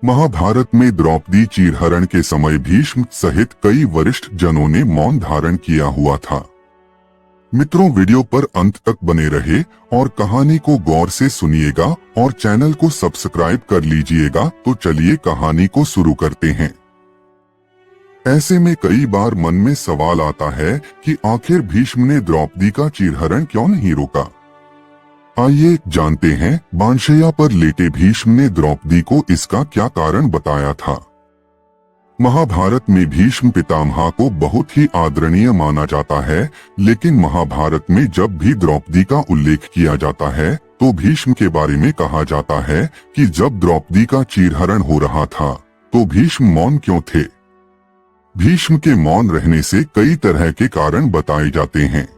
महाभारत में द्रौपदी चीरहरण के समय भीष्म सहित कई वरिष्ठ जनों ने मौन धारण किया हुआ था। मित्रों, वीडियो पर अंत तक बने रहे और कहानी को गौर से सुनिएगा और चैनल को सब्सक्राइब कर लीजिएगा। तो चलिए कहानी को शुरू करते हैं। ऐसे में कई बार मन में सवाल आता है कि आखिर भीष्म ने द्रौपदी का चीरहरण क्यों नहीं रोका। आइए जानते हैं। बाणशैया पर लेटे भीष्म ने द्रौपदी को इसका क्या कारण बताया था। महाभारत में भीष्म पितामह को बहुत ही आदरणीय माना जाता है, लेकिन महाभारत में जब भी द्रौपदी का उल्लेख किया जाता है तो भीष्म के बारे में कहा जाता है कि जब द्रौपदी का चीरहरण हो रहा था तो भीष्म मौन क्यों थे। भीष्म के मौन रहने से कई तरह के कारण बताए जाते हैं।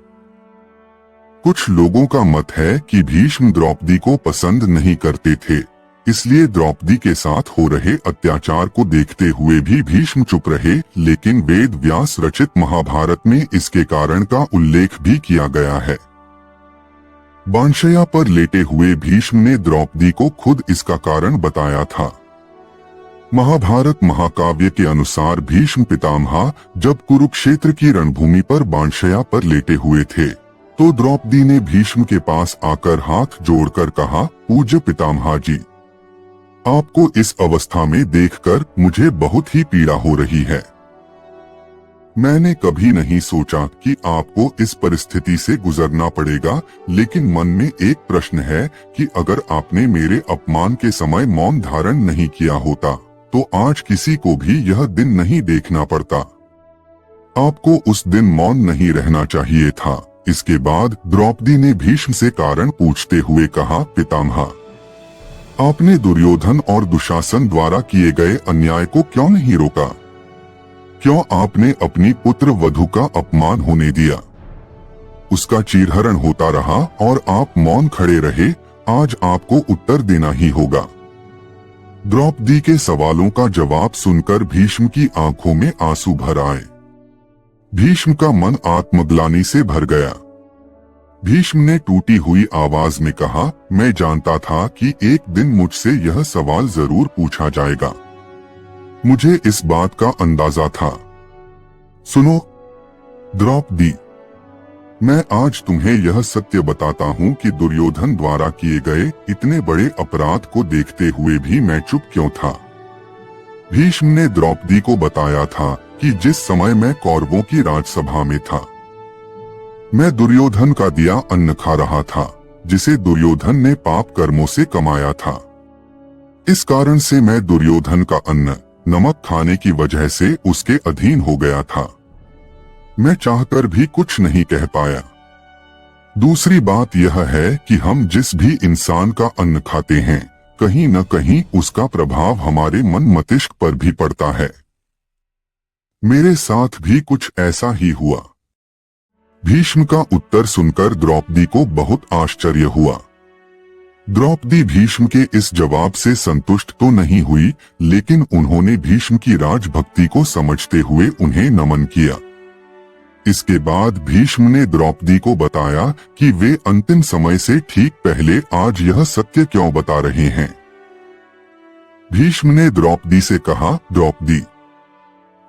कुछ लोगों का मत है कि भीष्म द्रौपदी को पसंद नहीं करते थे, इसलिए द्रौपदी के साथ हो रहे अत्याचार को देखते हुए भी भीष्म चुप रहे। लेकिन वेद व्यास रचित महाभारत में इसके कारण का उल्लेख भी किया गया है। बाणशैया पर लेटे हुए भीष्म ने द्रौपदी को खुद इसका कारण बताया था। महाभारत महाकाव्य के अनुसार भीष्म पितामह जब कुरुक्षेत्र की रणभूमि पर बाणशैया पर लेटे हुए थे तो द्रौपदी ने भीष्म के पास आकर हाथ जोड़कर कहा, पूज्य पितामह जी, आपको इस अवस्था में देखकर मुझे बहुत ही पीड़ा हो रही है। मैंने कभी नहीं सोचा कि आपको इस परिस्थिति से गुजरना पड़ेगा, लेकिन मन में एक प्रश्न है कि अगर आपने मेरे अपमान के समय मौन धारण नहीं किया होता तो आज किसी को भी यह दिन नहीं देखना पड़ता। आपको उस दिन मौन नहीं रहना चाहिए था। इसके बाद द्रौपदी ने भीष्म से कारण पूछते हुए कहा, पितामह, आपने दुर्योधन और दुशासन द्वारा किए गए अन्याय को क्यों नहीं रोका? क्यों आपने अपनी पुत्र वधू का अपमान होने दिया? उसका चीरहरण होता रहा और आप मौन खड़े रहे। आज आपको उत्तर देना ही होगा। द्रौपदी के सवालों का जवाब सुनकर भीष्म की आंखों में आंसू भर आए। भीष्म का मन आत्मग्लानि से भर गया। भीष्म ने टूटी हुई आवाज में कहा, मैं जानता था कि एक दिन मुझसे यह सवाल जरूर पूछा जाएगा। मुझे इस बात का अंदाजा था। सुनो द्रौपदी, मैं आज तुम्हें यह सत्य बताता हूँ कि दुर्योधन द्वारा किए गए इतने बड़े अपराध को देखते हुए भी मैं चुप क्यों था। भीष्म ने द्रौपदी को बताया था कि जिस समय मैं कौरवों की राजसभा में था, मैं दुर्योधन का दिया अन्न खा रहा था, जिसे दुर्योधन ने पाप कर्मों से कमाया था। इस कारण से मैं दुर्योधन का अन्न नमक खाने की वजह से उसके अधीन हो गया था। मैं चाहकर भी कुछ नहीं कह पाया। दूसरी बात यह है कि हम जिस भी इंसान का अन्न खाते हैं, कहीं न कहीं उसका प्रभाव हमारे मन मस्तिष्क पर भी पड़ता है। मेरे साथ भी कुछ ऐसा ही हुआ। भीष्म का उत्तर सुनकर द्रौपदी को बहुत आश्चर्य हुआ। द्रौपदी भीष्म के इस जवाब से संतुष्ट तो नहीं हुई, लेकिन उन्होंने भीष्म की राजभक्ति को समझते हुए उन्हें नमन किया। इसके बाद भीष्म ने द्रौपदी को बताया कि वे अंतिम समय से ठीक पहले आज यह सत्य क्यों बता रहे हैं। भीष्म ने द्रौपदी से कहा, द्रौपदी,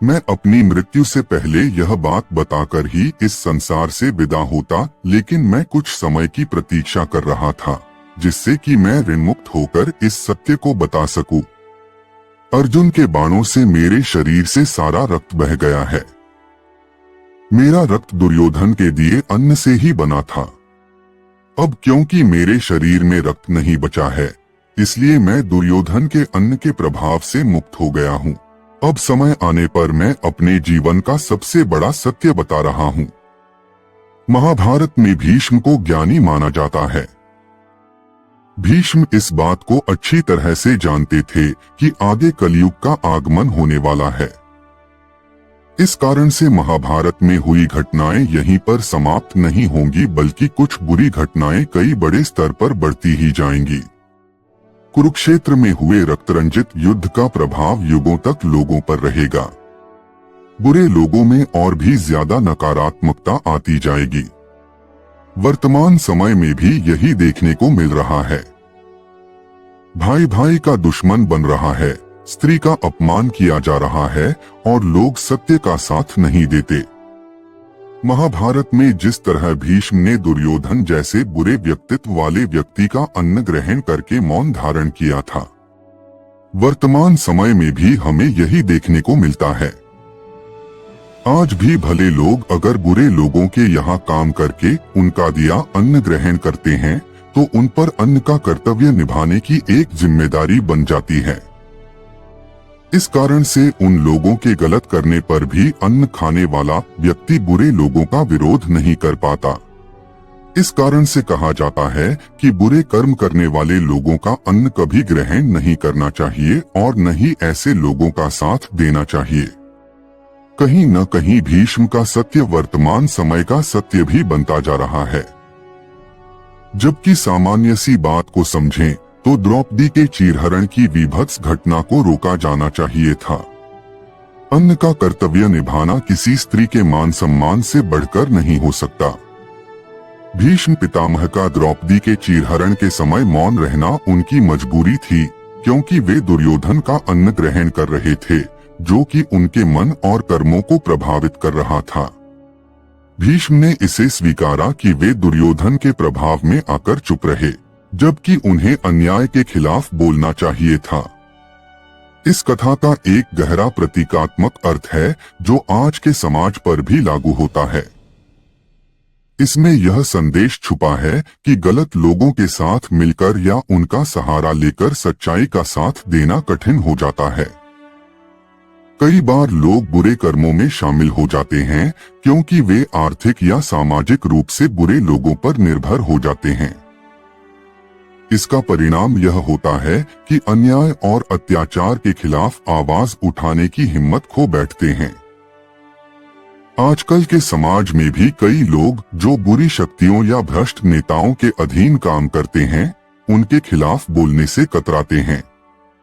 मैं अपनी मृत्यु से पहले यह बात बताकर ही इस संसार से विदा होता, लेकिन मैं कुछ समय की प्रतीक्षा कर रहा था, जिससे कि मैं ऋणमुक्त होकर इस सत्य को बता सकूं। अर्जुन के बाणों से मेरे शरीर से सारा रक्त बह गया है। मेरा रक्त दुर्योधन के दिए अन्न से ही बना था। अब क्योंकि मेरे शरीर में रक्त नहीं बचा है, इसलिए मैं दुर्योधन के अन्न के प्रभाव से मुक्त हो गया हूँ। अब समय आने पर मैं अपने जीवन का सबसे बड़ा सत्य बता रहा हूँ। महाभारत में भीष्म को ज्ञानी माना जाता है। भीष्म इस बात को अच्छी तरह से जानते थे कि आगे कलयुग का आगमन होने वाला है। इस कारण से महाभारत में हुई घटनाएं यहीं पर समाप्त नहीं होंगी, बल्कि कुछ बुरी घटनाएं कई बड़े स्तर पर बढ़ती ही जाएंगी। कुरुक्षेत्र में हुए रक्तरंजित युद्ध का प्रभाव युगों तक लोगों पर रहेगा। बुरे लोगों में और भी ज्यादा नकारात्मकता आती जाएगी। वर्तमान समय में भी यही देखने को मिल रहा है। भाई भाई का दुश्मन बन रहा है, स्त्री का अपमान किया जा रहा है और लोग सत्य का साथ नहीं देते। महाभारत में जिस तरह भीष्म ने दुर्योधन जैसे बुरे व्यक्तित्व वाले व्यक्ति का अन्न ग्रहण करके मौन धारण किया था, वर्तमान समय में भी हमें यही देखने को मिलता है। आज भी भले लोग अगर बुरे लोगों के यहाँ काम करके उनका दिया अन्न ग्रहण करते हैं तो उन पर अन्न का कर्तव्य निभाने की एक जिम्मेदारी बन जाती है। इस कारण से उन लोगों के गलत करने पर भी अन्न खाने वाला व्यक्ति बुरे लोगों का विरोध नहीं कर पाता। इस कारण से कहा जाता है कि बुरे कर्म करने वाले लोगों का अन्न कभी ग्रहण नहीं करना चाहिए और न ही ऐसे लोगों का साथ देना चाहिए। कहीं न कहीं भीष्म का सत्य वर्तमान समय का सत्य भी बनता जा रहा है। जबकि सामान्य सी बात को समझें तो द्रौपदी के चीरहरण की विभत्स घटना को रोका जाना चाहिए था। अन्न का कर्तव्य निभाना किसी स्त्री के मान सम्मान से बढ़कर नहीं हो सकता। भीष्म पितामह का द्रौपदी के चीरहरण के समय मौन रहना उनकी मजबूरी थी, क्योंकि वे दुर्योधन का अन्न ग्रहण कर रहे थे, जो कि उनके मन और कर्मों को प्रभावित कर रहा था। भीष्म ने इसे स्वीकारा कि वे दुर्योधन के प्रभाव में आकर चुप रहे, जबकि उन्हें अन्याय के खिलाफ बोलना चाहिए था। इस कथा का एक गहरा प्रतीकात्मक अर्थ है जो आज के समाज पर भी लागू होता है। इसमें यह संदेश छुपा है कि गलत लोगों के साथ मिलकर या उनका सहारा लेकर सच्चाई का साथ देना कठिन हो जाता है। कई बार लोग बुरे कर्मों में शामिल हो जाते हैं क्योंकि वे आर्थिक या सामाजिक रूप से बुरे लोगों पर निर्भर हो जाते हैं। इसका परिणाम यह होता है कि अन्याय और अत्याचार के खिलाफ आवाज उठाने की हिम्मत खो बैठते हैं। आजकल के समाज में भी कई लोग जो बुरी शक्तियों या भ्रष्ट नेताओं के अधीन काम करते हैं, उनके खिलाफ बोलने से कतराते हैं।